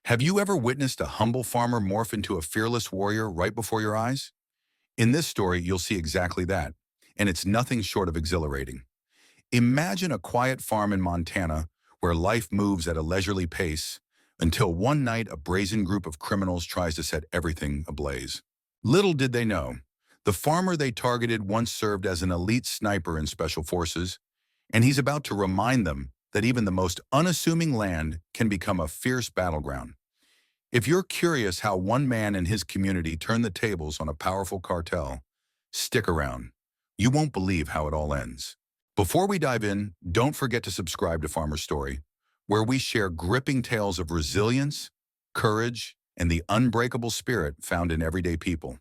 Have you ever witnessed a humble farmer morph into a fearless warrior right before your eyes? In this story, you'll see exactly that, and it's nothing short of exhilarating. Imagine a quiet farm in Montana where life moves at a leisurely pace until one night a brazen group of criminals tries to set everything ablaze. Little did they know, the farmer they targeted once served as an elite sniper in special forces, and he's about to remind them that even the most unassuming land can become a fierce battleground. If you're curious how one man and his community turned the tables on a powerful cartel, stick around. You won't believe how it all ends. Before we dive in, don't forget to subscribe to Farmer Story, where we share gripping tales of resilience, courage, and the unbreakable spirit found in everyday people.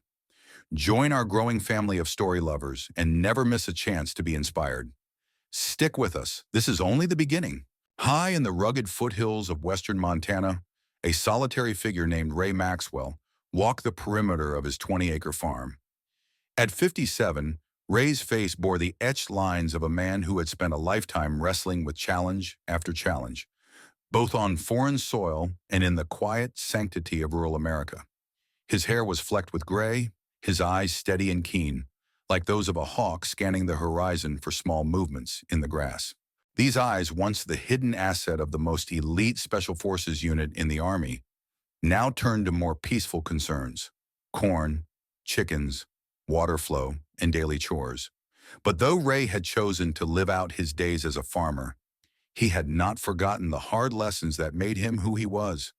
Join our growing family of story lovers and never miss a chance to be inspired. Stick with us. This is only the beginning. High in the rugged foothills of western Montana, a solitary figure named Ray Maxwell walked the perimeter of his 20-acre farm. At 57, Ray's face bore the etched lines of a man who had spent a lifetime wrestling with challenge after challenge, both on foreign soil and in the quiet sanctity of rural America. His hair was flecked with gray, his eyes steady and keen, like those of a hawk scanning the horizon for small movements in the grass. These eyes, once the hidden asset of the most elite Special Forces unit in the Army, now turned to more peaceful concerns: corn, chickens, water flow, and daily chores. But though Ray had chosen to live out his days as a farmer, he had not forgotten the hard lessons that made him who he was.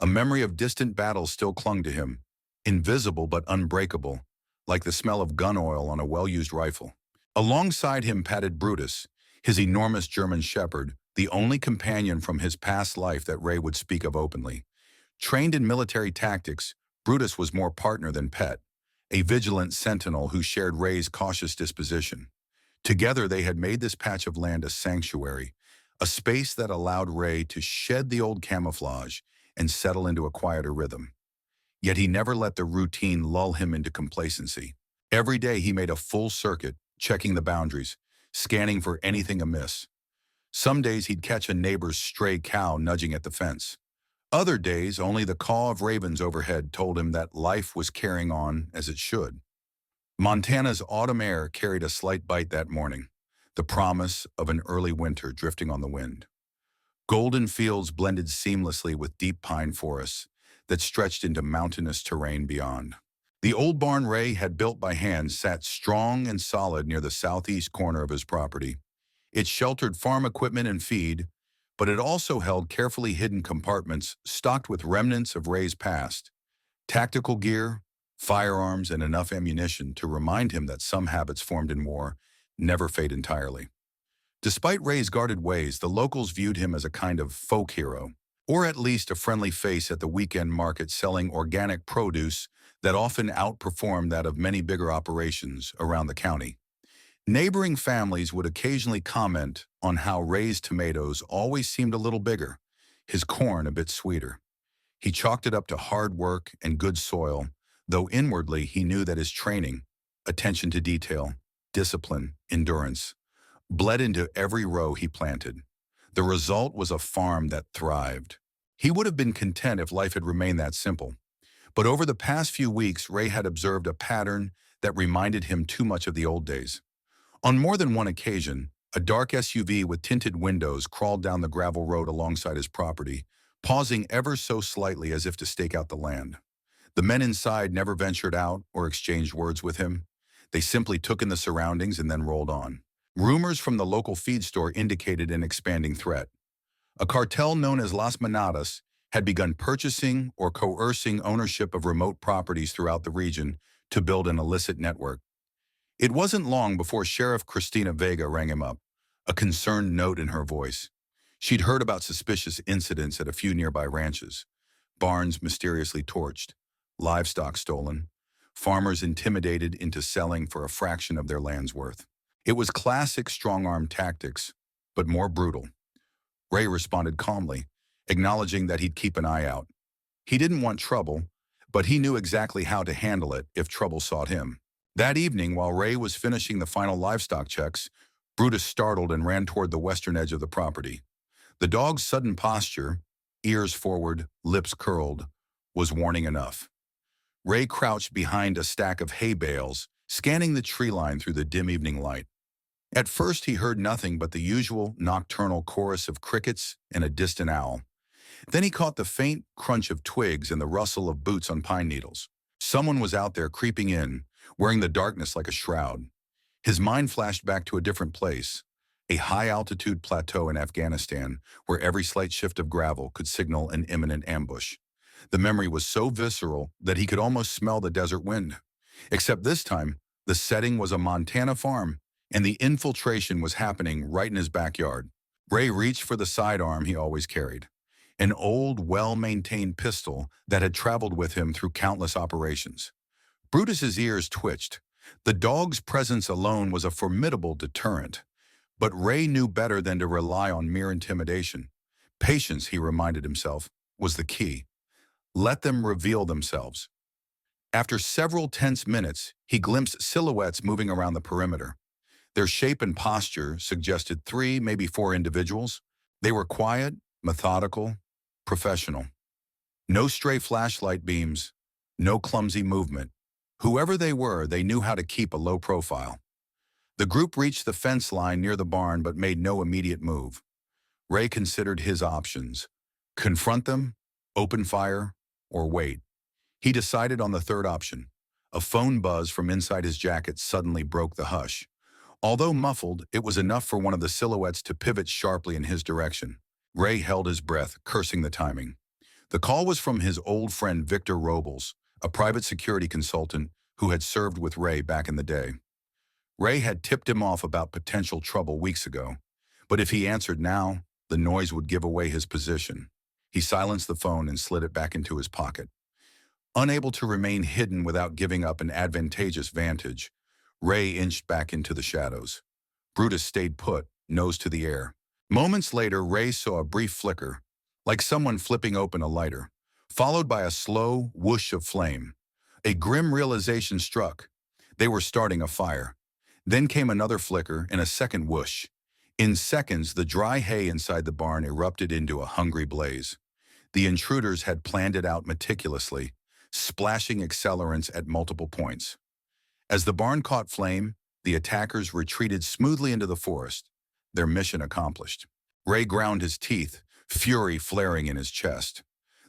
A memory of distant battles still clung to him, invisible but unbreakable, like the smell of gun oil on a well-used rifle. Alongside him padded Brutus, his enormous German shepherd, the only companion from his past life that Ray would speak of openly. Trained in military tactics, Brutus was more partner than pet, a vigilant sentinel who shared Ray's cautious disposition. Together they had made this patch of land a sanctuary, a space that allowed Ray to shed the old camouflage and settle into a quieter rhythm. Yet he never let the routine lull him into complacency. Every day he made a full circuit, checking the boundaries, scanning for anything amiss. Some days he'd catch a neighbor's stray cow nudging at the fence. Other days, only the caw of ravens overhead told him that life was carrying on as it should. Montana's autumn air carried a slight bite that morning, the promise of an early winter drifting on the wind. Golden fields blended seamlessly with deep pine forests that stretched into mountainous terrain beyond. The old barn Ray had built by hand sat strong and solid near the southeast corner of his property. It sheltered farm equipment and feed, but it also held carefully hidden compartments stocked with remnants of Ray's past: tactical gear, firearms, and enough ammunition to remind him that some habits formed in war never fade entirely. Despite Ray's guarded ways, the locals viewed him as a kind of folk hero, or at least a friendly face at the weekend market selling organic produce that often outperformed that of many bigger operations around the county. Neighboring families would occasionally comment on how Ray's tomatoes always seemed a little bigger, his corn a bit sweeter. He chalked it up to hard work and good soil, though inwardly he knew that his training, attention to detail, discipline, endurance, bled into every row he planted. The result was a farm that thrived. He would have been content if life had remained that simple. But over the past few weeks, Ray had observed a pattern that reminded him too much of the old days. On more than one occasion, a dark SUV with tinted windows crawled down the gravel road alongside his property, pausing ever so slightly as if to stake out the land. The men inside never ventured out or exchanged words with him. They simply took in the surroundings and then rolled on. Rumors from the local feed store indicated an expanding threat. A cartel known as Las Manadas had begun purchasing or coercing ownership of remote properties throughout the region to build an illicit network. It wasn't long before Sheriff Christina Vega rang him up, a concerned note in her voice. She'd heard about suspicious incidents at a few nearby ranches: barns mysteriously torched, livestock stolen, farmers intimidated into selling for a fraction of their land's worth. It was classic strong-arm tactics, but more brutal. Ray responded calmly, acknowledging that he'd keep an eye out. He didn't want trouble, but he knew exactly how to handle it if trouble sought him. That evening, while Ray was finishing the final livestock checks, Brutus startled and ran toward the western edge of the property. The dog's sudden posture, ears forward, lips curled, was warning enough. Ray crouched behind a stack of hay bales, scanning the tree line through the dim evening light. At first he heard nothing but the usual nocturnal chorus of crickets and a distant owl. Then he caught the faint crunch of twigs and the rustle of boots on pine needles. Someone was out there creeping in, wearing the darkness like a shroud. His mind flashed back to a different place, a high-altitude plateau in Afghanistan where every slight shift of gravel could signal an imminent ambush. The memory was so visceral that he could almost smell the desert wind. Except this time, the setting was a Montana farm, and the infiltration was happening right in his backyard. Ray reached for the sidearm he always carried, an old, well-maintained pistol that had traveled with him through countless operations. Brutus's ears twitched. The dog's presence alone was a formidable deterrent, but Ray knew better than to rely on mere intimidation. Patience, he reminded himself, was the key. Let them reveal themselves. After several tense minutes, he glimpsed silhouettes moving around the perimeter. Their shape and posture suggested 3, maybe 4 individuals. They were quiet, methodical, professional. No stray flashlight beams, no clumsy movement. Whoever they were, they knew how to keep a low profile. The group reached the fence line near the barn but made no immediate move. Ray considered his options. Confront them, open fire, or wait. He decided on the third option. A phone buzz from inside his jacket suddenly broke the hush. Although muffled, it was enough for one of the silhouettes to pivot sharply in his direction. Ray held his breath, cursing the timing. The call was from his old friend Victor Robles, a private security consultant who had served with Ray back in the day. Ray had tipped him off about potential trouble weeks ago, but if he answered now, the noise would give away his position. He silenced the phone and slid it back into his pocket. Unable to remain hidden without giving up an advantageous vantage, Ray inched back into the shadows. Brutus stayed put, nose to the air. Moments later, Ray saw a brief flicker, like someone flipping open a lighter, followed by a slow whoosh of flame. A grim realization struck. They were starting a fire. Then came another flicker and a second whoosh. In seconds, the dry hay inside the barn erupted into a hungry blaze. The intruders had planned it out meticulously, splashing accelerants at multiple points. As the barn caught flame, the attackers retreated smoothly into the forest, their mission accomplished. Ray ground his teeth, fury flaring in his chest.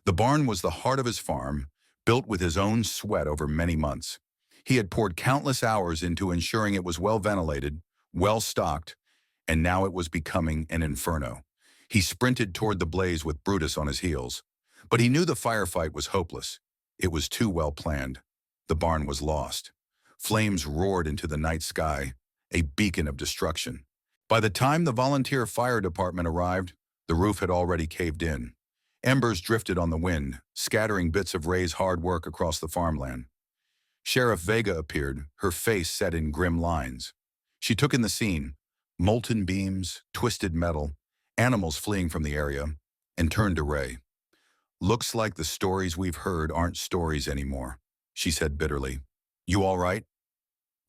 The barn was the heart of his farm, built with his own sweat over many months. He had poured countless hours into ensuring it was well ventilated, well stocked, and now it was becoming an inferno. He sprinted toward the blaze with Brutus on his heels. But he knew the firefight was hopeless. It was too well planned. The barn was lost. Flames roared into the night sky, a beacon of destruction. By the time the volunteer fire department arrived, the roof had already caved in. Embers drifted on the wind, scattering bits of Ray's hard work across the farmland. Sheriff Vega appeared, her face set in grim lines. She took in the scene, molten beams, twisted metal, animals fleeing from the area, and turned to Ray. "Looks like the stories we've heard aren't stories anymore," she said bitterly. "You all right?"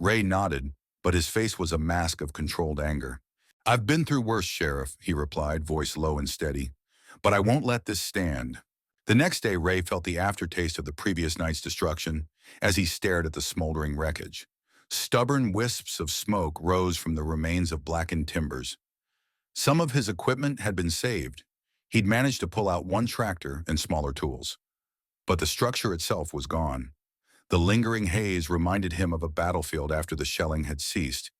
Ray nodded, but his face was a mask of controlled anger. "I've been through worse, Sheriff," he replied, voice low and steady. "But I won't let this stand." The next day, Ray felt the aftertaste of the previous night's destruction as he stared at the smoldering wreckage. Stubborn wisps of smoke rose from the remains of blackened timbers. Some of his equipment had been saved. He'd managed to pull out one tractor and smaller tools. But the structure itself was gone. The lingering haze reminded him of a battlefield after the shelling had ceased,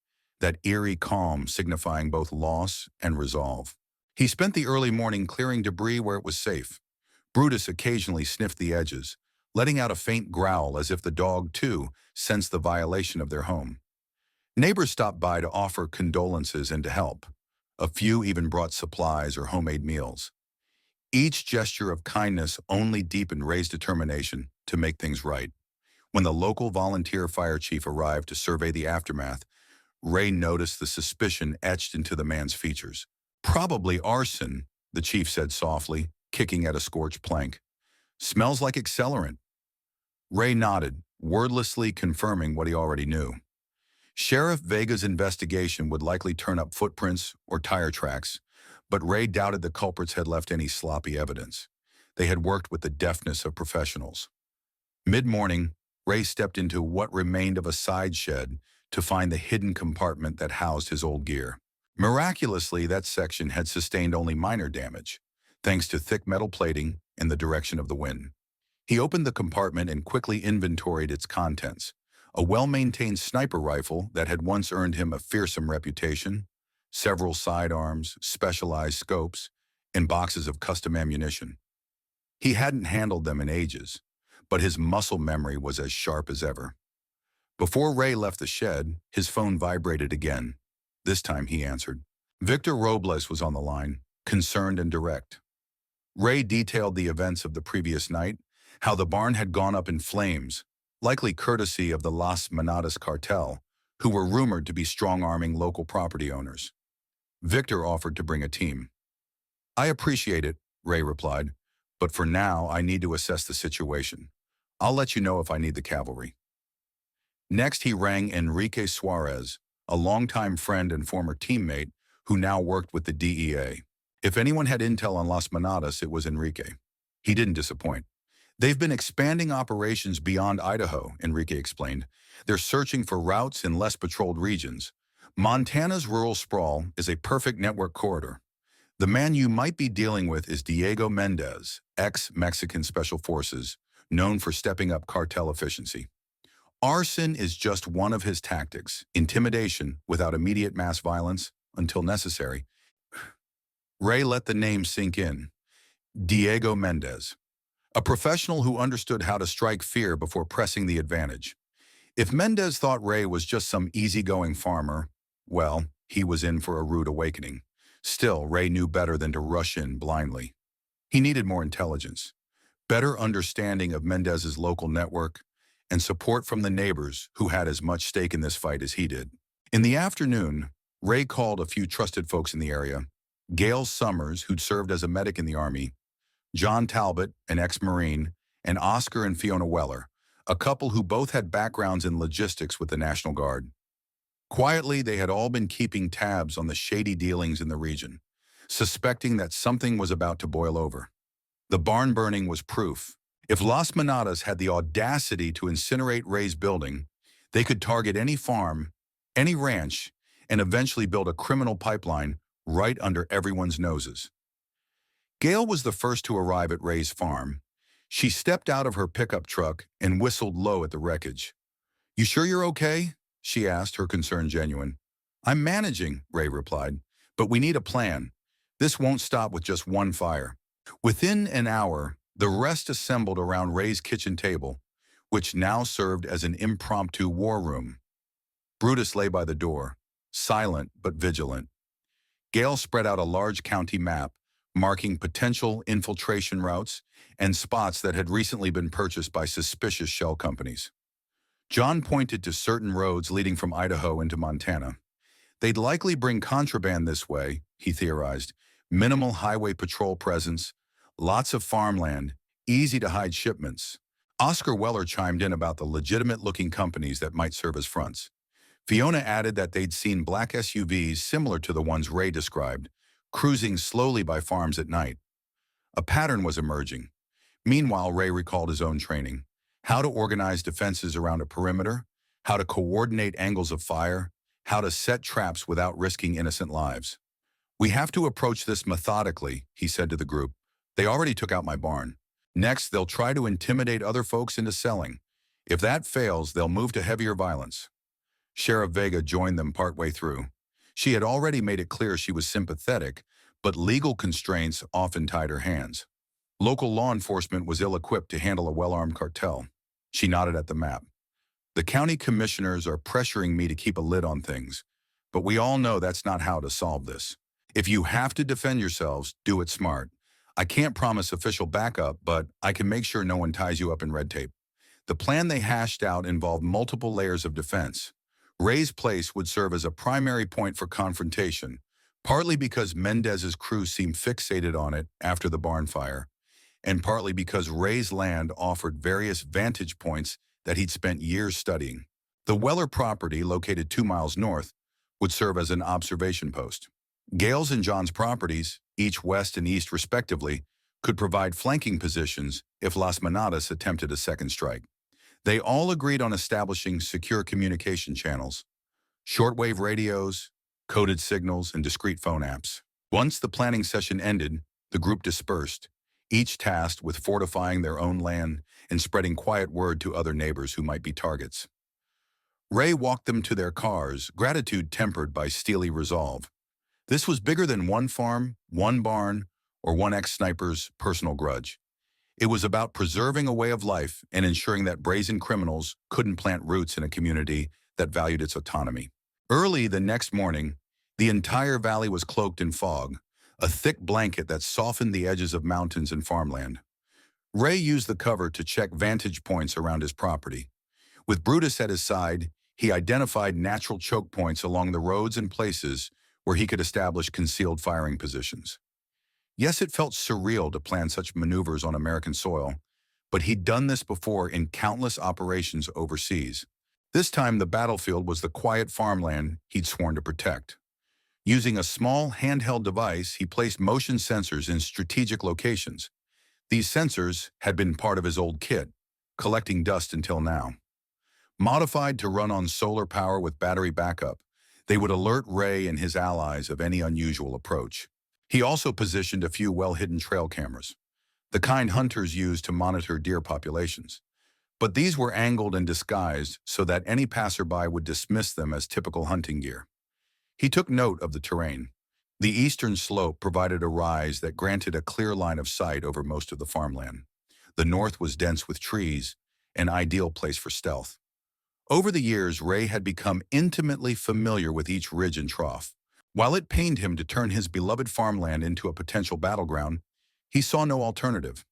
that eerie calm signifying both loss and resolve. He spent the early morning clearing debris where it was safe. Brutus occasionally sniffed the edges, letting out a faint growl as if the dog, too, sensed the violation of their home. Neighbors stopped by to offer condolences and to help. A few even brought supplies or homemade meals. Each gesture of kindness only deepened Ray's determination to make things right. When the local volunteer fire chief arrived to survey the aftermath, Ray noticed the suspicion etched into the man's features. "Probably arson," the chief said softly, kicking at a scorched plank. "Smells like accelerant." Ray nodded, wordlessly confirming what he already knew. Sheriff Vega's investigation would likely turn up footprints or tire tracks, but Ray doubted the culprits had left any sloppy evidence. They had worked with the deftness of professionals. Mid-morning, Ray stepped into what remained of a side shed to find the hidden compartment that housed his old gear. Miraculously, that section had sustained only minor damage, thanks to thick metal plating and the direction of the wind. He opened the compartment and quickly inventoried its contents. A well-maintained sniper rifle that had once earned him a fearsome reputation, several sidearms, specialized scopes, and boxes of custom ammunition. He hadn't handled them in ages, but his muscle memory was as sharp as ever. Before Ray left the shed, his phone vibrated again. This time he answered. Victor Robles was on the line, concerned and direct. Ray detailed the events of the previous night, how the barn had gone up in flames, likely courtesy of the Las Manadas cartel, who were rumored to be strong-arming local property owners. Victor offered to bring a team. I appreciate it, Ray replied, but for now I need to assess the situation. I'll let you know if I need the cavalry. Next he rang Enrique Suarez, a longtime friend and former teammate who now worked with the DEA. If anyone had intel on Las Manadas, it was Enrique. He didn't disappoint. They've been expanding operations beyond Idaho, Enrique explained. They're searching for routes in less patrolled regions. Montana's rural sprawl is a perfect network corridor. The man you might be dealing with is Diego Mendez, ex-Mexican Special Forces, known for stepping up cartel efficiency. Arson is just one of his tactics, intimidation without immediate mass violence until necessary. Ray let the name sink in. Diego Mendez, a professional who understood how to strike fear before pressing the advantage. If Mendez thought Ray was just some easygoing farmer, well, he was in for a rude awakening. Still, Ray knew better than to rush in blindly. He needed more intelligence, better understanding of Mendez's local network, and support from the neighbors who had as much stake in this fight as he did. In the afternoon, Ray called a few trusted folks in the area. Gail Summers, who'd served as a medic in the Army, John Talbot, an ex-Marine, and Oscar and Fiona Weller, a couple who both had backgrounds in logistics with the National Guard. Quietly, they had all been keeping tabs on the shady dealings in the region, suspecting that something was about to boil over. The barn burning was proof. If Las Manadas had the audacity to incinerate Ray's building, they could target any farm, any ranch, and eventually build a criminal pipeline right under everyone's noses. Gail was the first to arrive at Ray's farm. She stepped out of her pickup truck and whistled low at the wreckage. "You sure you're okay?" she asked, her concern genuine. "I'm managing," Ray replied, "but we need a plan. This won't stop with just one fire." Within an hour, the rest assembled around Ray's kitchen table, which now served as an impromptu war room. Brutus lay by the door, silent but vigilant. Gail spread out a large county map, marking potential infiltration routes and spots that had recently been purchased by suspicious shell companies. John pointed to certain roads leading from Idaho into Montana. They'd likely bring contraband this way, he theorized. Minimal highway patrol presence, lots of farmland, easy to hide shipments. Oscar Weller chimed in about the legitimate-looking companies that might serve as fronts. Fiona added that they'd seen black SUVs similar to the ones Ray described, cruising slowly by farms at night. A pattern was emerging. Meanwhile, Ray recalled his own training. How to organize defenses around a perimeter, how to coordinate angles of fire, how to set traps without risking innocent lives. "We have to approach this methodically," he said to the group. "They already took out my barn. Next, they'll try to intimidate other folks into selling. If that fails, they'll move to heavier violence." Sheriff Vega joined them partway through. She had already made it clear she was sympathetic, but legal constraints often tied her hands. Local law enforcement was ill-equipped to handle a well-armed cartel. She nodded at the map. "The county commissioners are pressuring me to keep a lid on things, but we all know that's not how to solve this. If you have to defend yourselves, do it smart. I can't promise official backup, but I can make sure no one ties you up in red tape." The plan they hashed out involved multiple layers of defense. Ray's place would serve as a primary point for confrontation, partly because Mendez's crew seemed fixated on it after the barn fire, and partly because Ray's land offered various vantage points that he'd spent years studying. The Weller property, located 2 miles north, would serve as an observation post. Gail's and John's properties, each west and east respectively, could provide flanking positions if Las Manadas attempted a second strike. They all agreed on establishing secure communication channels, shortwave radios, coded signals, and discrete phone apps. Once the planning session ended, the group dispersed, each tasked with fortifying their own land and spreading quiet word to other neighbors who might be targets. Ray walked them to their cars, gratitude tempered by steely resolve. This was bigger than one farm, one barn, or one ex-sniper's personal grudge. It was about preserving a way of life and ensuring that brazen criminals couldn't plant roots in a community that valued its autonomy. Early the next morning, the entire valley was cloaked in fog, a thick blanket that softened the edges of mountains and farmland. Ray used the cover to check vantage points around his property. With Brutus at his side, he identified natural choke points along the roads and places where he could establish concealed firing positions. Yes, it felt surreal to plan such maneuvers on American soil, but he'd done this before in countless operations overseas. This time, the battlefield was the quiet farmland he'd sworn to protect. Using a small handheld device, he placed motion sensors in strategic locations. These sensors had been part of his old kit, collecting dust until now. Modified to run on solar power with battery backup, they would alert Ray and his allies of any unusual approach. He also positioned a few well-hidden trail cameras, the kind hunters use to monitor deer populations. But these were angled and disguised so that any passerby would dismiss them as typical hunting gear. He took note of the terrain. The eastern slope provided a rise that granted a clear line of sight over most of the farmland. The north was dense with trees, an ideal place for stealth. Over the years, Ray had become intimately familiar with each ridge and trough. While it pained him to turn his beloved farmland into a potential battleground, he saw no alternative.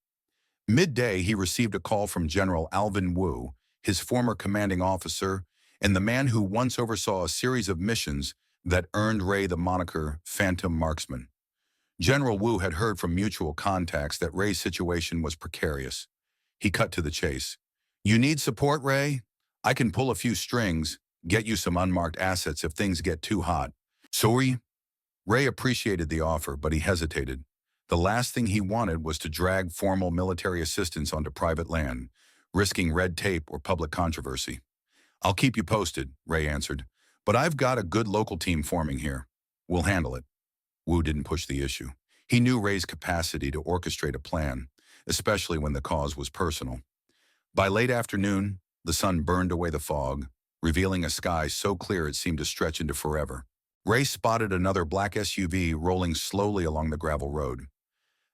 Midday, he received a call from General Alvin Wu, his former commanding officer, and the man who once oversaw a series of missions that earned Ray the moniker Phantom Marksman. General Wu had heard from mutual contacts that Ray's situation was precarious. He cut to the chase. "You need support, Ray? I can pull a few strings, get you some unmarked assets if things get too hot." "Sorry?" Ray appreciated the offer, but he hesitated. The last thing he wanted was to drag formal military assistance onto private land, risking red tape or public controversy. "I'll keep you posted," Ray answered, "but I've got a good local team forming here. We'll handle it." Wu didn't push the issue. He knew Ray's capacity to orchestrate a plan, especially when the cause was personal. By late afternoon, the sun burned away the fog, revealing a sky so clear it seemed to stretch into forever. Ray spotted another black SUV rolling slowly along the gravel road.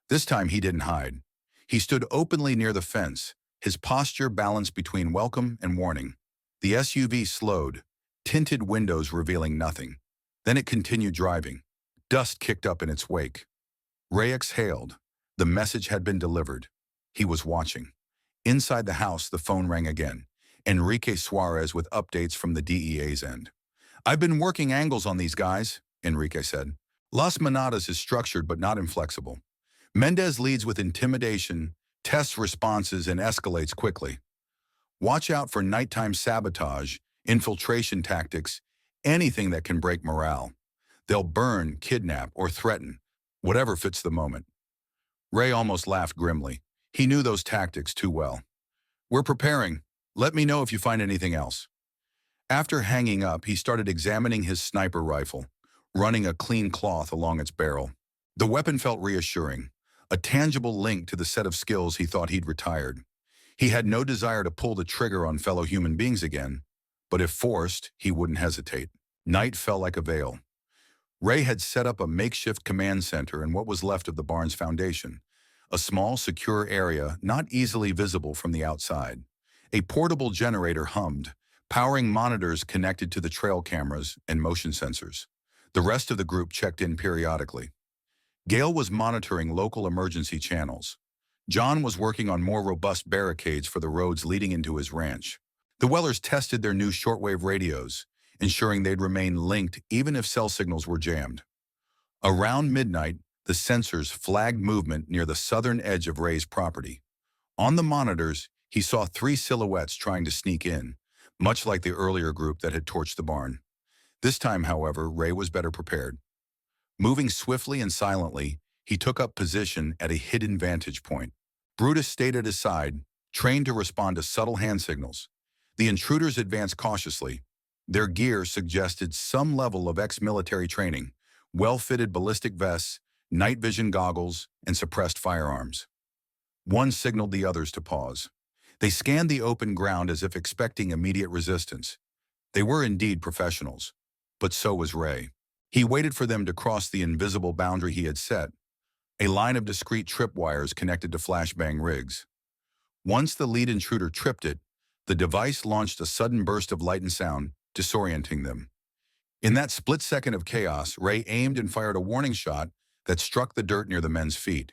This time he didn't hide. He stood openly near the fence, his posture balanced between welcome and warning. The SUV slowed, tinted windows revealing nothing. Then it continued driving. Dust kicked up in its wake. Ray exhaled. The message had been delivered. He was watching. Inside the house, the phone rang again. Enrique Suarez with updates from the DEA's end. "I've been working angles on these guys," Enrique said. "Las Manadas is structured but not inflexible. Mendez leads with intimidation, tests responses, and escalates quickly. Watch out for nighttime sabotage, infiltration tactics, anything that can break morale. They'll burn, kidnap, or threaten, whatever fits the moment." Ray almost laughed grimly. He knew those tactics too well. "We're preparing. Let me know if you find anything else." After hanging up, he started examining his sniper rifle, running a clean cloth along its barrel. The weapon felt reassuring, a tangible link to the set of skills he thought he'd retired. He had no desire to pull the trigger on fellow human beings again, but if forced, he wouldn't hesitate. Night fell like a veil. Ray had set up a makeshift command center in what was left of the barn's foundation, a small, secure area not easily visible from the outside. A portable generator hummed, powering monitors connected to the trail cameras and motion sensors. The rest of the group checked in periodically. Gale was monitoring local emergency channels. John was working on more robust barricades for the roads leading into his ranch. The Wellers tested their new shortwave radios, ensuring they'd remain linked even if cell signals were jammed. Around midnight, the sensors flagged movement near the southern edge of Ray's property. On the monitors, he saw 3 silhouettes trying to sneak in, much like the earlier group that had torched the barn. This time, however, Ray was better prepared. Moving swiftly and silently, he took up position at a hidden vantage point. Brutus stayed at his side, trained to respond to subtle hand signals. The intruders advanced cautiously. Their gear suggested some level of ex-military training, well-fitted ballistic vests, night vision goggles, and suppressed firearms. One signaled the others to pause. They scanned the open ground as if expecting immediate resistance. They were indeed professionals, but so was Ray. He waited for them to cross the invisible boundary he had set, a line of discrete tripwires connected to flashbang rigs. Once the lead intruder tripped it, the device launched a sudden burst of light and sound, disorienting them. In that split second of chaos, Ray aimed and fired a warning shot that struck the dirt near the men's feet.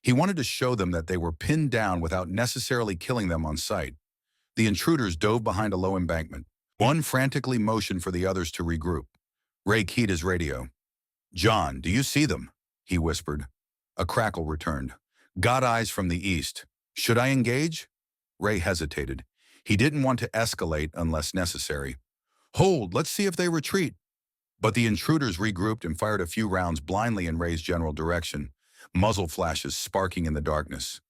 He wanted to show them that they were pinned down without necessarily killing them on sight. The intruders dove behind a low embankment. One frantically motioned for the others to regroup. Ray keyed his radio. "John, do you see them?" he whispered. A crackle returned. "Got eyes from the east. Should I engage?" Ray hesitated. He didn't want to escalate unless necessary. "Hold, let's see if they retreat." But the intruders regrouped and fired a few rounds blindly in Ray's general direction, muzzle flashes sparking in the darkness.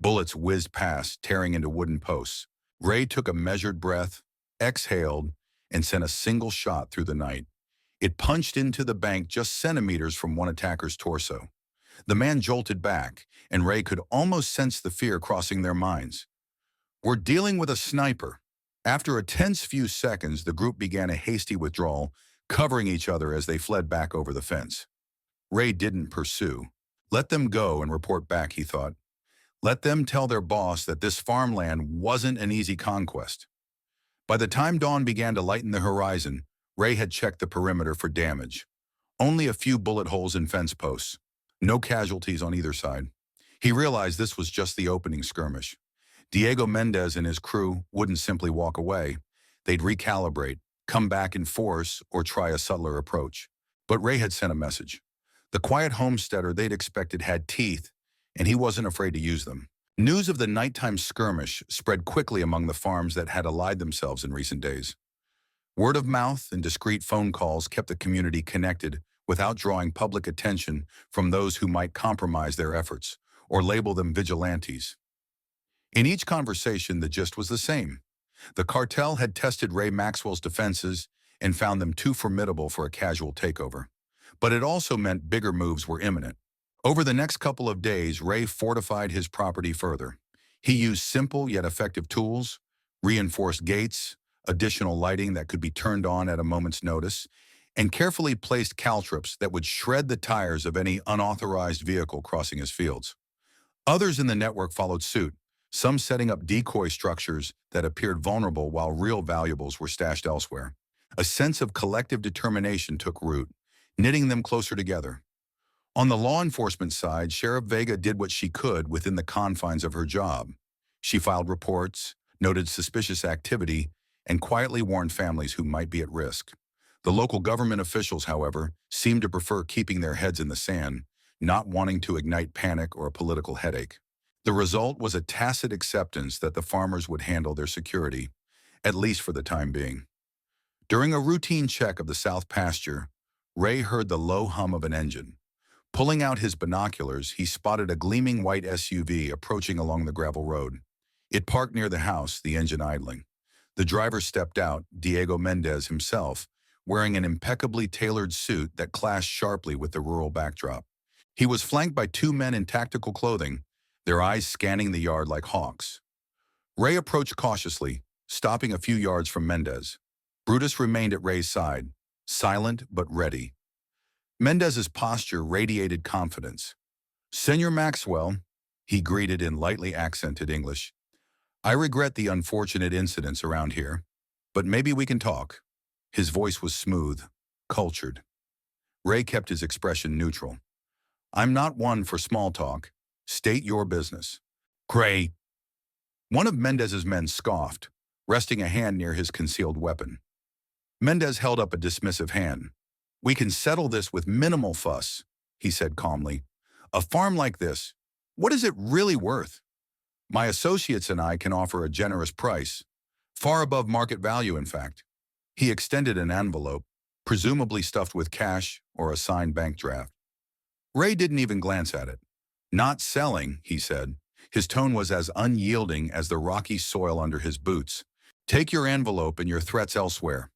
Bullets whizzed past, tearing into wooden posts. Ray took a measured breath, exhaled, and sent a single shot through the night. It punched into the bank just centimeters from one attacker's torso. The man jolted back, and Ray could almost sense the fear crossing their minds. "We're dealing with a sniper." After a tense few seconds, the group began a hasty withdrawal, covering each other as they fled back over the fence. Ray didn't pursue. Let them go and report back, he thought. Let them tell their boss that this farmland wasn't an easy conquest. By the time dawn began to lighten the horizon, Ray had checked the perimeter for damage. Only a few bullet holes in fence posts. No casualties on either side. He realized this was just the opening skirmish. Diego Mendez and his crew wouldn't simply walk away. They'd recalibrate, come back in force, or try a subtler approach. But Ray had sent a message. The quiet homesteader they'd expected had teeth, and he wasn't afraid to use them. News of the nighttime skirmish spread quickly among the farms that had allied themselves in recent days. Word of mouth and discreet phone calls kept the community connected without drawing public attention from those who might compromise their efforts or label them vigilantes. In each conversation, the gist was the same. The cartel had tested Ray Maxwell's defenses and found them too formidable for a casual takeover. But it also meant bigger moves were imminent. Over the next couple of days, Ray fortified his property further. He used simple yet effective tools, reinforced gates, additional lighting that could be turned on at a moment's notice, and carefully placed caltrops that would shred the tires of any unauthorized vehicle crossing his fields. Others in the network followed suit, some setting up decoy structures that appeared vulnerable while real valuables were stashed elsewhere. A sense of collective determination took root, knitting them closer together. On the law enforcement side, Sheriff Vega did what she could within the confines of her job. She filed reports, noted suspicious activity, and quietly warned families who might be at risk. The local government officials, however, seemed to prefer keeping their heads in the sand, not wanting to ignite panic or a political headache. The result was a tacit acceptance that the farmers would handle their security, at least for the time being. During a routine check of the south pasture, Ray heard the low hum of an engine. Pulling out his binoculars, he spotted a gleaming white SUV approaching along the gravel road. It parked near the house, the engine idling. The driver stepped out, Diego Mendez himself, wearing an impeccably tailored suit that clashed sharply with the rural backdrop. He was flanked by two men in tactical clothing, their eyes scanning the yard like hawks. Ray approached cautiously, stopping a few yards from Mendez. Brutus remained at Ray's side, silent but ready. Mendez's posture radiated confidence. "Senor Maxwell," he greeted in lightly accented English, "I regret the unfortunate incidents around here, but maybe we can talk." His voice was smooth, cultured. Ray kept his expression neutral. "I'm not one for small talk. State your business." "Great." One of Mendez's men scoffed, resting a hand near his concealed weapon. Mendez held up a dismissive hand. "We can settle this with minimal fuss," he said calmly. "A farm like this, what is it really worth? My associates and I can offer a generous price, far above market value, in fact." He extended an envelope, presumably stuffed with cash or a signed bank draft. Ray didn't even glance at it. Not selling, he said. His tone was as unyielding as the rocky soil under his boots. Take your envelope and your threats elsewhere.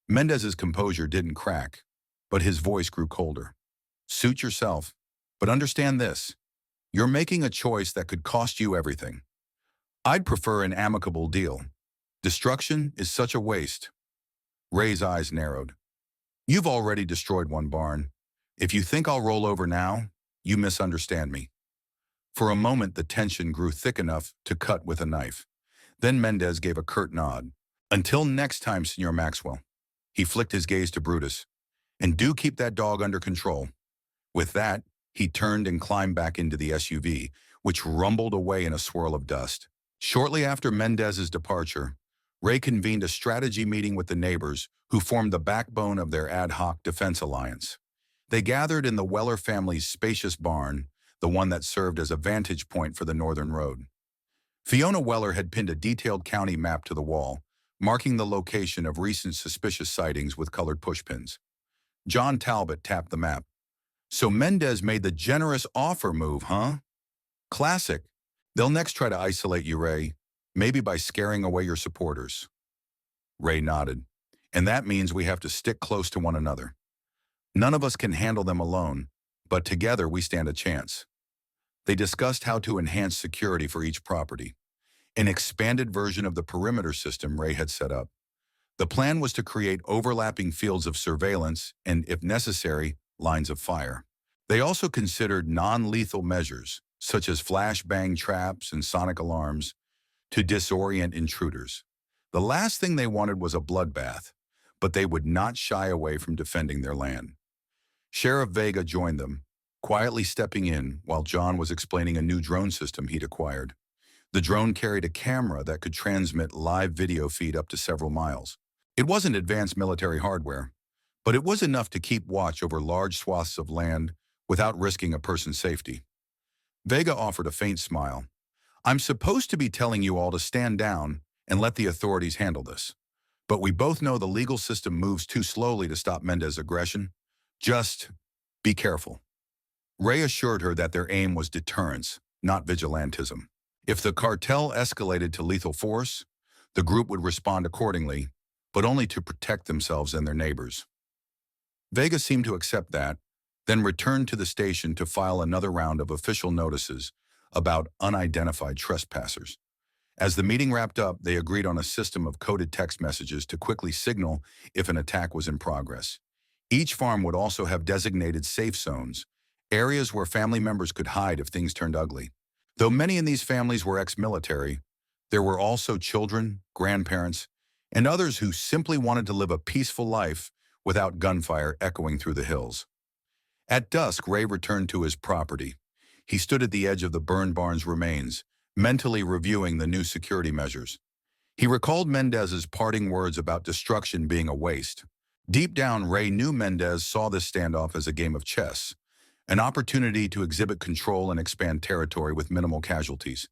Mendez's composure didn't crack, but his voice grew colder. Suit yourself, but understand this. You're making a choice that could cost you everything. I'd prefer an amicable deal. Destruction is such a waste. Ray's eyes narrowed. You've already destroyed one barn. If you think I'll roll over now, you misunderstand me. For a moment, the tension grew thick enough to cut with a knife. Then Mendez gave a curt nod. Until next time, Senor Maxwell. He flicked his gaze to Brutus. And do keep that dog under control. With that, he turned and climbed back into the SUV, which rumbled away in a swirl of dust. Shortly after Mendez's departure, Ray convened a strategy meeting with the neighbors who formed the backbone of their ad hoc defense alliance. They gathered in the Weller family's spacious barn, the one that served as a vantage point for the northern road. Fiona Weller had pinned a detailed county map to the wall, marking the location of recent suspicious sightings with colored pushpins. John Talbot tapped the map. So Mendez made the generous offer move, huh? Classic. They'll next try to isolate you, Ray, maybe by scaring away your supporters. Ray nodded. And that means we have to stick close to one another. None of us can handle them alone, but together we stand a chance. They discussed how to enhance security for each property, an expanded version of the perimeter system Ray had set up. The plan was to create overlapping fields of surveillance and, if necessary, lines of fire. They also considered non-lethal measures, such as flashbang traps and sonic alarms, to disorient intruders. The last thing they wanted was a bloodbath, but they would not shy away from defending their land. Sheriff Vega joined them, quietly stepping in while John was explaining a new drone system he'd acquired. The drone carried a camera that could transmit live video feed up to several miles. It wasn't advanced military hardware, but it was enough to keep watch over large swaths of land without risking a person's safety. Vega offered a faint smile. I'm supposed to be telling you all to stand down and let the authorities handle this. But we both know the legal system moves too slowly to stop Mendez's aggression. Just be careful. Ray assured her that their aim was deterrence, not vigilantism. If the cartel escalated to lethal force, the group would respond accordingly, but only to protect themselves and their neighbors. Vega seemed to accept that, then returned to the station to file another round of official notices about unidentified trespassers. As the meeting wrapped up, they agreed on a system of coded text messages to quickly signal if an attack was in progress. Each farm would also have designated safe zones, areas where family members could hide if things turned ugly. Though many in these families were ex-military, there were also children, grandparents, and others who simply wanted to live a peaceful life without gunfire echoing through the hills. At dusk, Ray returned to his property. He stood at the edge of the burned barn's remains, mentally reviewing the new security measures. He recalled Mendez's parting words about destruction being a waste. Deep down, Ray knew Mendez saw this standoff as a game of chess, an opportunity to exhibit control and expand territory with minimal casualties.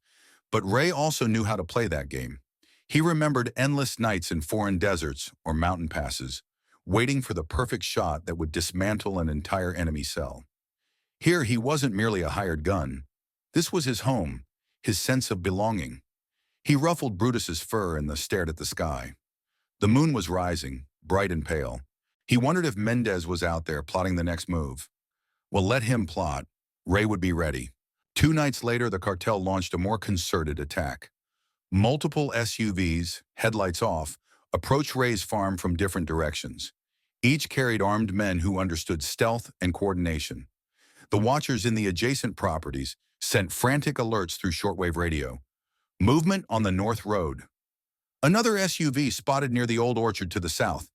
But Ray also knew how to play that game. He remembered endless nights in foreign deserts or mountain passes, waiting for the perfect shot that would dismantle an entire enemy cell. Here, he wasn't merely a hired gun. This was his home, his sense of belonging. He ruffled Brutus's fur and stared at the sky. The moon was rising, bright and pale. He wondered if Mendez was out there plotting the next move. Well, let him plot. Ray would be ready. 2 nights later, the cartel launched a more concerted attack. Multiple SUVs, headlights off, approached Ray's farm from different directions. Each carried armed men who understood stealth and coordination. The watchers in the adjacent properties sent frantic alerts through shortwave radio. Movement on the North Road. Another SUV spotted near the old orchard to the south.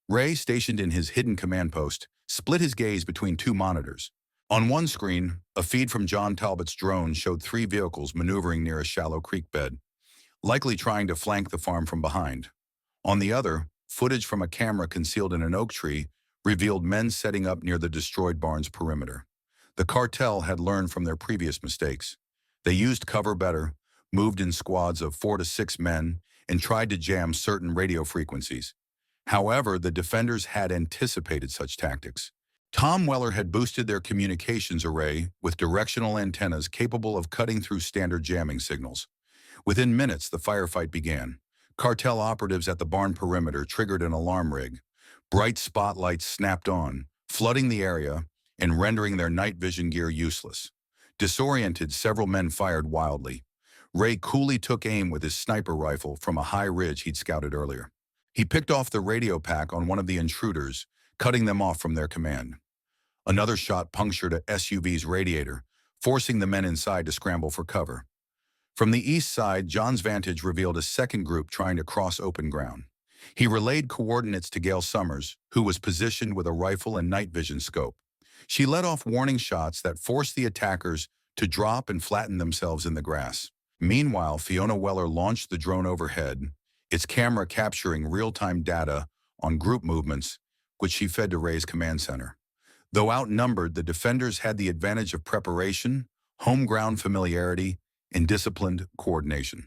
Ray, stationed in his hidden command post, split his gaze between 2 monitors. On one screen, a feed from John Talbot's drone showed 3 vehicles maneuvering near a shallow creek bed, likely trying to flank the farm from behind. On the other, footage from a camera concealed in an oak tree revealed men setting up near the destroyed barn's perimeter. The cartel had learned from their previous mistakes. They used cover better, moved in squads of 4 to 6 men, and tried to jam certain radio frequencies. However, the defenders had anticipated such tactics. Tom Weller had boosted their communications array with directional antennas capable of cutting through standard jamming signals. Within minutes, the firefight began. Cartel operatives at the barn perimeter triggered an alarm rig. Bright spotlights snapped on, flooding the area and rendering their night vision gear useless. Disoriented, several men fired wildly. Ray coolly took aim with his sniper rifle from a high ridge he'd scouted earlier. He picked off the radio pack on one of the intruders, cutting them off from their command. Another shot punctured a SUV's radiator, forcing the men inside to scramble for cover. From the east side, John's vantage revealed a second group trying to cross open ground. He relayed coordinates to Gail Summers, who was positioned with a rifle and night vision scope. She let off warning shots that forced the attackers to drop and flatten themselves in the grass. Meanwhile, Fiona Weller launched the drone overhead, its camera capturing real-time data on group movements, which she fed to Ray's command center. Though outnumbered, the defenders had the advantage of preparation, home ground familiarity, and disciplined coordination.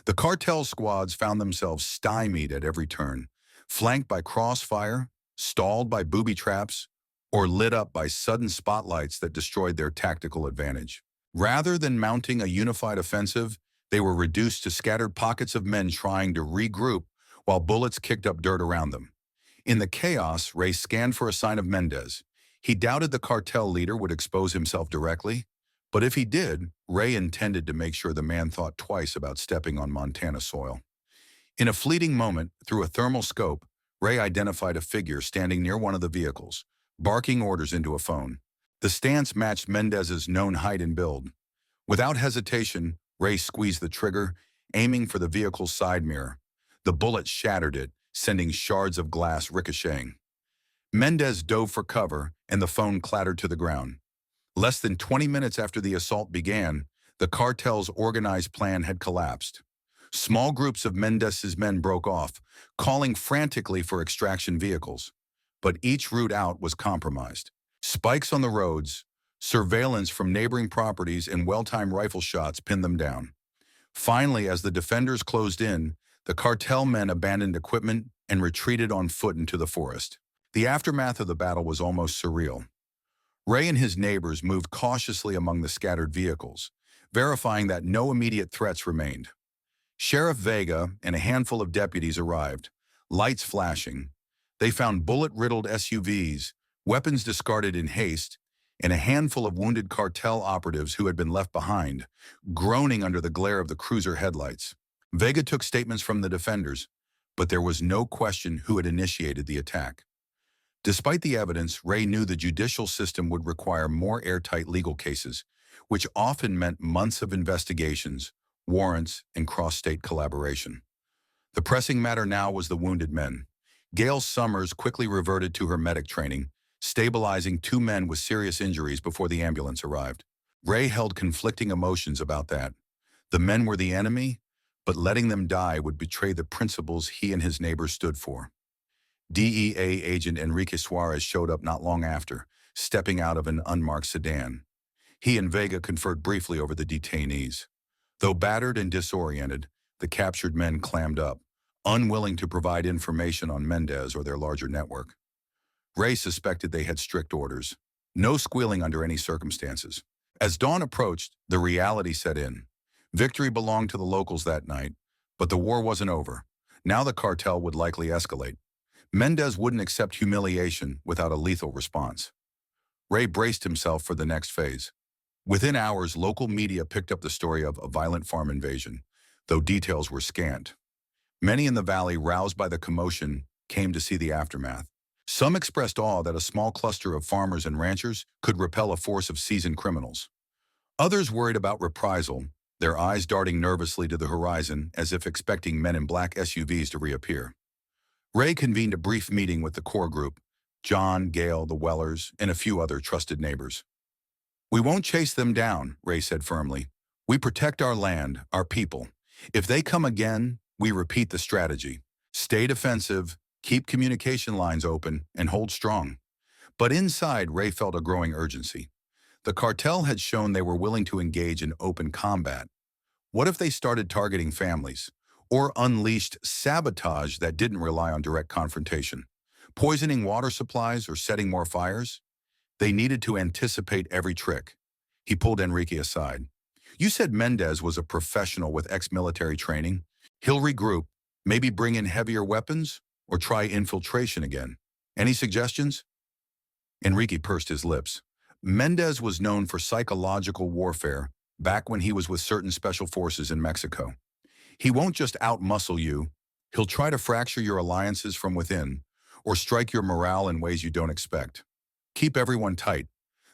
The cartel squads found themselves stymied at every turn, flanked by crossfire, stalled by booby traps, or lit up by sudden spotlights that destroyed their tactical advantage. Rather than mounting a unified offensive, they were reduced to scattered pockets of men trying to regroup while bullets kicked up dirt around them. In the chaos, Ray scanned for a sign of Mendez. He doubted the cartel leader would expose himself directly, but if he did, Ray intended to make sure the man thought twice about stepping on Montana soil. In a fleeting moment, through a thermal scope, Ray identified a figure standing near one of the vehicles, barking orders into a phone. The stance matched Mendez's known height and build. Without hesitation, Ray squeezed the trigger, aiming for the vehicle's side mirror. The bullet shattered it, sending shards of glass ricocheting. Mendez dove for cover, and the phone clattered to the ground. Less than 20 minutes after the assault began, the cartel's organized plan had collapsed. Small groups of Mendez's men broke off, calling frantically for extraction vehicles. But each route out was compromised. Spikes on the roads, surveillance from neighboring properties, and well-timed rifle shots pinned them down. Finally, as the defenders closed in, the cartel men abandoned equipment and retreated on foot into the forest. The aftermath of the battle was almost surreal. Ray and his neighbors moved cautiously among the scattered vehicles, verifying that no immediate threats remained. Sheriff Vega and a handful of deputies arrived, lights flashing. They found bullet-riddled SUVs, weapons discarded in haste, and a handful of wounded cartel operatives who had been left behind, groaning under the glare of the cruiser headlights. Vega took statements from the defenders, but there was no question who had initiated the attack. Despite the evidence, Ray knew the judicial system would require more airtight legal cases, which often meant months of investigations, warrants, and cross-state collaboration. The pressing matter now was the wounded men. Gail Summers quickly reverted to her medic training, stabilizing 2 men with serious injuries before the ambulance arrived. Ray held conflicting emotions about that. The men were the enemy, but letting them die would betray the principles he and his neighbors stood for. DEA agent Enrique Suarez showed up not long after, stepping out of an unmarked sedan. He and Vega conferred briefly over the detainees. Though battered and disoriented, the captured men clammed up, unwilling to provide information on Mendez or their larger network. Ray suspected they had strict orders. No squealing under any circumstances. As dawn approached, the reality set in. Victory belonged to the locals that night, but the war wasn't over. Now the cartel would likely escalate. Mendez wouldn't accept humiliation without a lethal response. Ray braced himself for the next phase. Within hours, local media picked up the story of a violent farm invasion, though details were scant. Many in the valley, roused by the commotion, came to see the aftermath. Some expressed awe that a small cluster of farmers and ranchers could repel a force of seasoned criminals. Others worried about reprisal, their eyes darting nervously to the horizon as if expecting men in black SUVs to reappear. Ray convened a brief meeting with the core group, John, Gail, the Wellers, and a few other trusted neighbors. "We won't chase them down," Ray said firmly. "We protect our land, our people. If they come again, we repeat the strategy. Stay defensive, keep communication lines open, and hold strong." But inside, Ray felt a growing urgency. The cartel had shown they were willing to engage in open combat. What if they started targeting families, or unleashed sabotage that didn't rely on direct confrontation, poisoning water supplies or setting more fires? They needed to anticipate every trick. He pulled Enrique aside. You said Mendez was a professional with ex-military training. He'll regroup, maybe bring in heavier weapons, or try infiltration again. Any suggestions? Enrique pursed his lips. Mendez was known for psychological warfare back when he was with certain special forces in Mexico. He won't just outmuscle you. He'll try to fracture your alliances from within, or strike your morale in ways you don't expect. Keep everyone tight.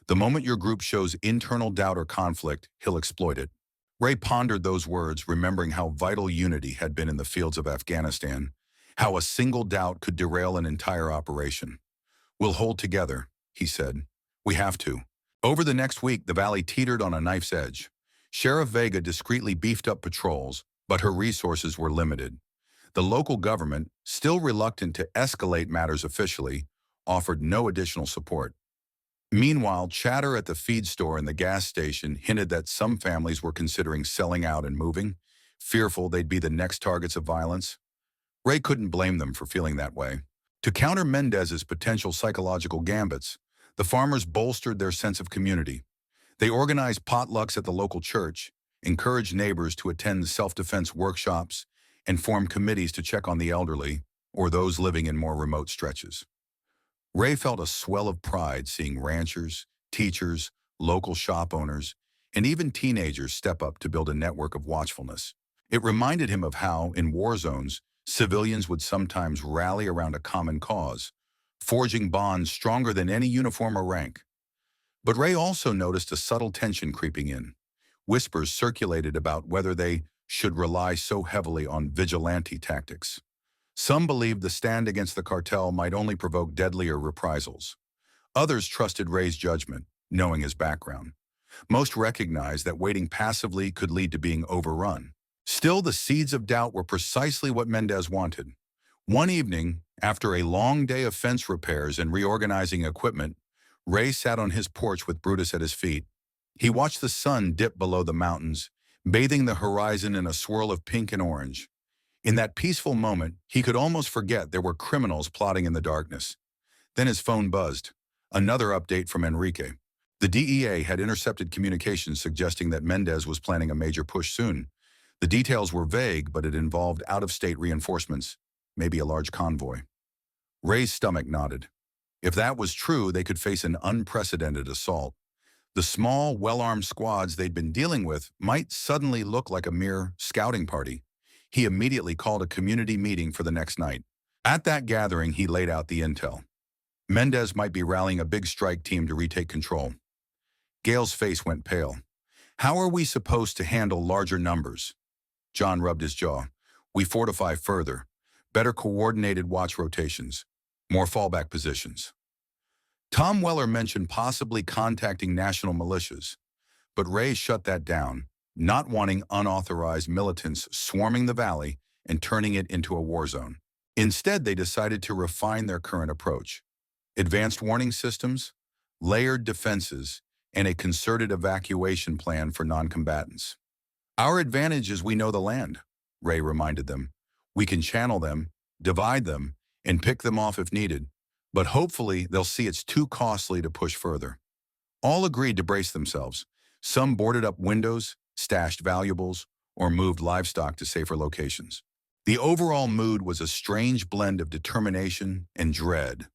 The moment your group shows internal doubt or conflict, he'll exploit it. Ray pondered those words, remembering how vital unity had been in the fields of Afghanistan, how a single doubt could derail an entire operation. We'll hold together, he said. We have to. Over the next week, the valley teetered on a knife's edge. Sheriff Vega discreetly beefed up patrols, but her resources were limited. The local government, still reluctant to escalate matters officially, offered no additional support. Meanwhile, chatter at the feed store and the gas station hinted that some families were considering selling out and moving, fearful they'd be the next targets of violence. Ray couldn't blame them for feeling that way. To counter Mendez's potential psychological gambits, the farmers bolstered their sense of community. They organized potlucks at the local church, encouraged neighbors to attend self-defense workshops, and formed committees to check on the elderly or those living in more remote stretches. Ray felt a swell of pride seeing ranchers, teachers, local shop owners, and even teenagers step up to build a network of watchfulness. It reminded him of how, in war zones, civilians would sometimes rally around a common cause, forging bonds stronger than any uniform or rank. But Ray also noticed a subtle tension creeping in. Whispers circulated about whether they should rely so heavily on vigilante tactics. Some believed the stand against the cartel might only provoke deadlier reprisals. Others trusted Ray's judgment, knowing his background. Most recognized that waiting passively could lead to being overrun. Still, the seeds of doubt were precisely what Mendez wanted. One evening, after a long day of fence repairs and reorganizing equipment, Ray sat on his porch with Brutus at his feet. He watched the sun dip below the mountains, bathing the horizon in a swirl of pink and orange. In that peaceful moment, he could almost forget there were criminals plotting in the darkness. Then his phone buzzed. Another update from Enrique. The DEA had intercepted communications suggesting that Mendez was planning a major push soon. The details were vague, but it involved out-of-state reinforcements, maybe a large convoy. Ray's stomach nodded. If that was true, they could face an unprecedented assault. The small, well-armed squads they'd been dealing with might suddenly look like a mere scouting party. He immediately called a community meeting for the next night. At that gathering, he laid out the intel. Mendez might be rallying a big strike team to retake control. Gale's face went pale. How are we supposed to handle larger numbers? John rubbed his jaw. We fortify further. Better coordinated watch rotations. More fallback positions. Tom Weller mentioned possibly contacting national militias, but Ray shut that down, not wanting unauthorized militants swarming the valley and turning it into a war zone. Instead, they decided to refine their current approach. Advanced warning systems, layered defenses, and a concerted evacuation plan for non-combatants. Our advantage is we know the land, Ray reminded them. We can channel them, divide them, and pick them off if needed, but hopefully they'll see it's too costly to push further. All agreed to brace themselves. Some boarded up windows, stashed valuables, or moved livestock to safer locations. The overall mood was a strange blend of determination and dread,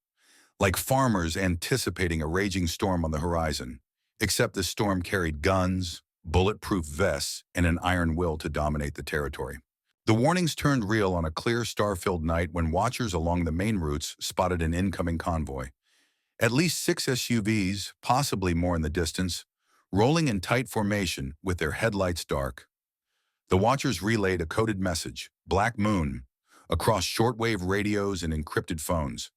like farmers anticipating a raging storm on the horizon, except the storm carried guns, bulletproof vests, and an iron will to dominate the territory. The warnings turned real on a clear, star-filled night when watchers along the main routes spotted an incoming convoy. At least 6 SUVs, possibly more in the distance, rolling in tight formation with their headlights dark. The watchers relayed a coded message, Black Moon, across shortwave radios and encrypted phones.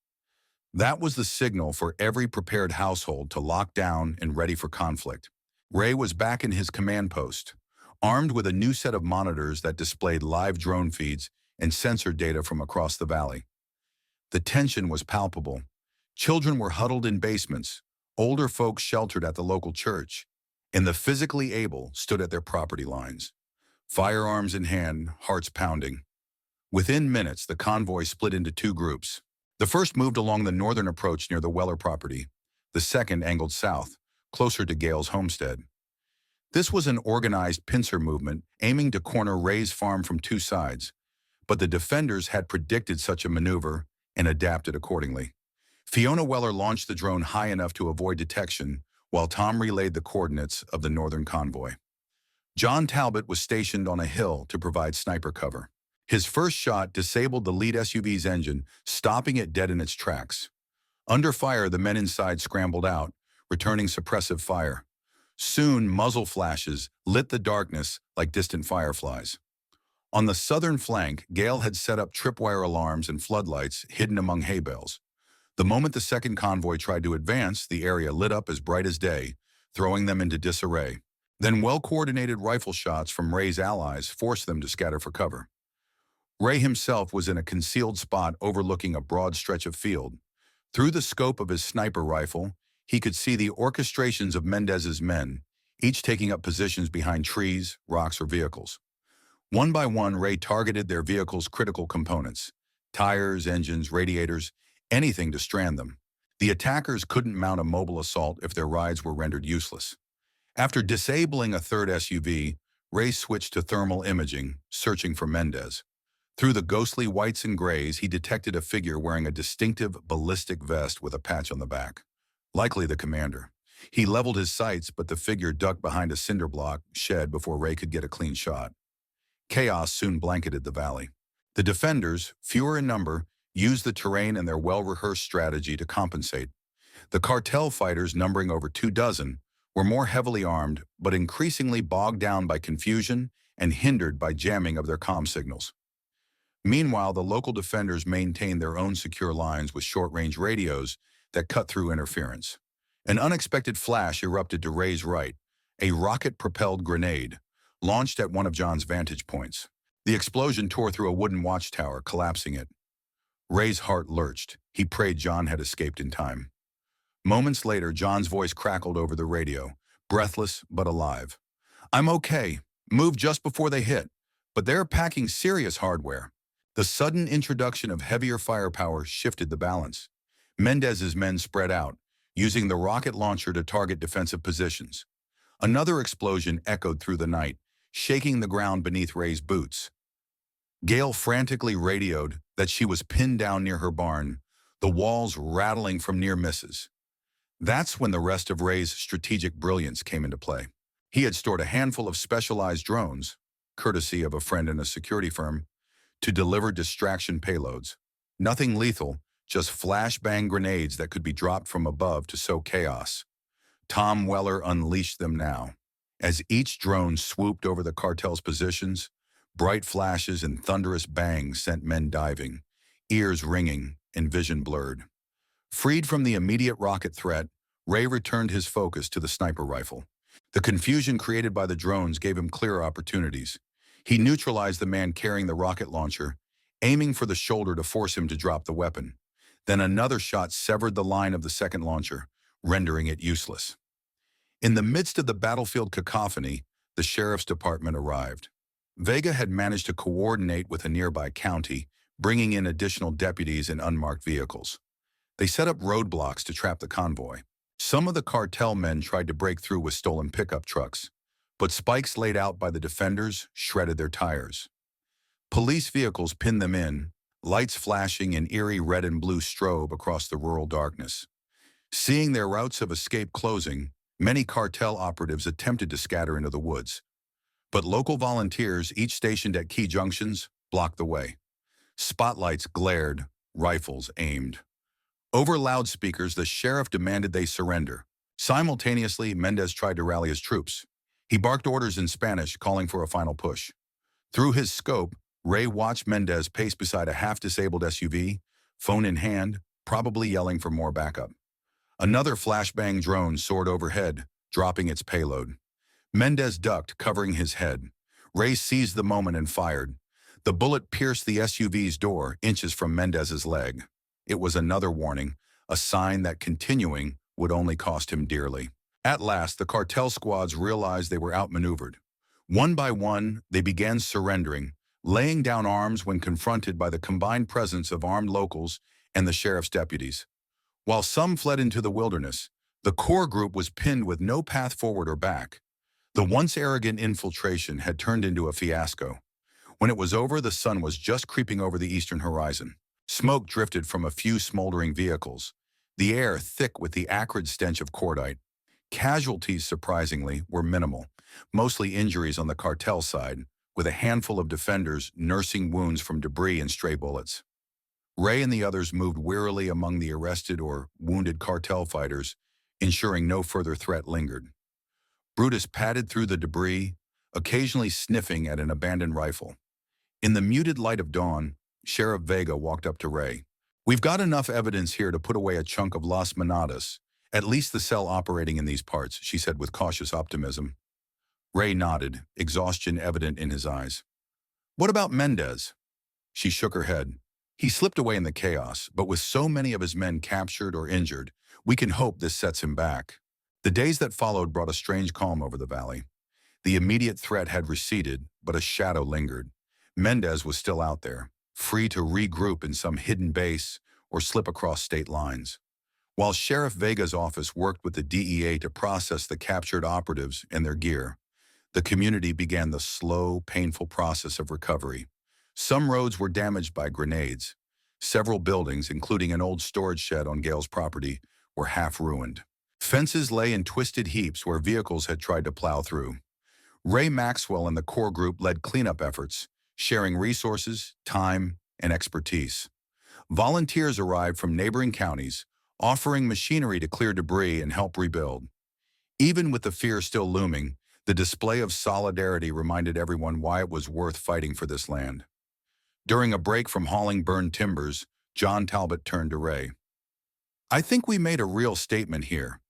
That was the signal for every prepared household to lock down and ready for conflict. Ray was back in his command post, armed with a new set of monitors that displayed live drone feeds and sensor data from across the valley. The tension was palpable. Children were huddled in basements, older folks sheltered at the local church, and the physically able stood at their property lines, firearms in hand, hearts pounding. Within minutes, the convoy split into 2 groups. The first moved along the northern approach near the Weller property. The second angled south, closer to Gale's homestead. This was an organized pincer movement aiming to corner Ray's farm from two sides, but the defenders had predicted such a maneuver and adapted accordingly. Fiona Weller launched the drone high enough to avoid detection, while Tom relayed the coordinates of the northern convoy. John Talbot was stationed on a hill to provide sniper cover. His first shot disabled the lead SUV's engine, stopping it dead in its tracks. Under fire, the men inside scrambled out, returning suppressive fire. Soon, muzzle flashes lit the darkness like distant fireflies. On the southern flank, Gale had set up tripwire alarms and floodlights hidden among hay bales. The moment the second convoy tried to advance, the area lit up as bright as day, throwing them into disarray. Then well-coordinated rifle shots from Ray's allies forced them to scatter for cover. Ray himself was in a concealed spot overlooking a broad stretch of field. Through the scope of his sniper rifle, he could see the orchestrations of Mendez's men, each taking up positions behind trees, rocks, or vehicles. One by one, Ray targeted their vehicles' critical components: tires, engines, radiators, anything to strand them. The attackers couldn't mount a mobile assault if their rides were rendered useless. After disabling a third SUV, Ray switched to thermal imaging, searching for Mendez. Through the ghostly whites and grays, he detected a figure wearing a distinctive ballistic vest with a patch on the back. Likely the commander. He leveled his sights, but the figure ducked behind a cinder block shed before Ray could get a clean shot. Chaos soon blanketed the valley. The defenders, fewer in number, used the terrain and their well-rehearsed strategy to compensate. The cartel fighters, numbering over 24, were more heavily armed, but increasingly bogged down by confusion and hindered by jamming of their comm signals. Meanwhile, the local defenders maintained their own secure lines with short-range radios that cut through interference. An unexpected flash erupted to Ray's right, a rocket-propelled grenade, launched at one of John's vantage points. The explosion tore through a wooden watchtower, collapsing it. Ray's heart lurched. He prayed John had escaped in time. Moments later, John's voice crackled over the radio, breathless but alive. "I'm okay. Moved just before they hit. But they're packing serious hardware." The sudden introduction of heavier firepower shifted the balance. Mendez's men spread out, using the rocket launcher to target defensive positions. Another explosion echoed through the night, shaking the ground beneath Ray's boots. Gale frantically radioed that she was pinned down near her barn, the walls rattling from near misses. That's when the rest of Ray's strategic brilliance came into play. He had stored a handful of specialized drones, courtesy of a friend in a security firm, to deliver distraction payloads. Nothing lethal, just flashbang grenades that could be dropped from above to sow chaos. Tom Weller unleashed them now. As each drone swooped over the cartel's positions, bright flashes and thunderous bangs sent men diving, ears ringing and vision blurred. Freed from the immediate rocket threat, Ray returned his focus to the sniper rifle. The confusion created by the drones gave him clearer opportunities. He neutralized the man carrying the rocket launcher, aiming for the shoulder to force him to drop the weapon. Then another shot severed the line of the second launcher, rendering it useless. In the midst of the battlefield cacophony, the sheriff's department arrived. Vega had managed to coordinate with a nearby county, bringing in additional deputies and unmarked vehicles. They set up roadblocks to trap the convoy. Some of the cartel men tried to break through with stolen pickup trucks, but spikes laid out by the defenders shredded their tires. Police vehicles pinned them in, lights flashing in eerie red and blue strobe across the rural darkness. Seeing their routes of escape closing, many cartel operatives attempted to scatter into the woods. But local volunteers, each stationed at key junctions, blocked the way. Spotlights glared, rifles aimed. Over loudspeakers, the sheriff demanded they surrender. Simultaneously, Mendez tried to rally his troops. He barked orders in Spanish, calling for a final push. Through his scope, Ray watched Mendez pace beside a half-disabled SUV, phone in hand, probably yelling for more backup. Another flashbang drone soared overhead, dropping its payload. Mendez ducked, covering his head. Ray seized the moment and fired. The bullet pierced the SUV's door, inches from Mendez's leg. It was another warning, a sign that continuing would only cost him dearly. At last, the cartel squads realized they were outmaneuvered. One by one, they began surrendering, laying down arms when confronted by the combined presence of armed locals and the sheriff's deputies. While some fled into the wilderness, The core group was pinned with no path forward or back. The once arrogant infiltration had turned into a fiasco. When it was over, the sun was just creeping over the eastern horizon. Smoke drifted from a few smoldering vehicles, the air thick with the acrid stench of cordite. Casualties, surprisingly, were minimal, mostly injuries on the cartel side, with a handful of defenders nursing wounds from debris and stray bullets. Ray and the others moved wearily among the arrested or wounded cartel fighters, ensuring no further threat lingered. Brutus padded through the debris, occasionally sniffing at an abandoned rifle. In the muted light of dawn, Sheriff Vega walked up to Ray. "We've got enough evidence here to put away a chunk of Las Manadas, at least the cell operating in these parts," she said with cautious optimism. Ray nodded, exhaustion evident in his eyes. "What about Mendez?" She shook her head. "He slipped away in the chaos, but with so many of his men captured or injured, we can hope this sets him back." The days that followed brought a strange calm over the valley. The immediate threat had receded, but a shadow lingered. Mendez was still out there, free to regroup in some hidden base or slip across state lines. While Sheriff Vega's office worked with the DEA to process the captured operatives and their gear, the community began the slow, painful process of recovery. Some roads were damaged by grenades. Several buildings, including an old storage shed on Gale's property, were half ruined. Fences lay in twisted heaps where vehicles had tried to plow through. Ray Maxwell and the core group led cleanup efforts, sharing resources, time, and expertise. Volunteers arrived from neighboring counties, offering machinery to clear debris and help rebuild. Even with the fear still looming, the display of solidarity reminded everyone why it was worth fighting for this land. During a break from hauling burned timbers, John Talbot turned to Ray. "I think we made a real statement here.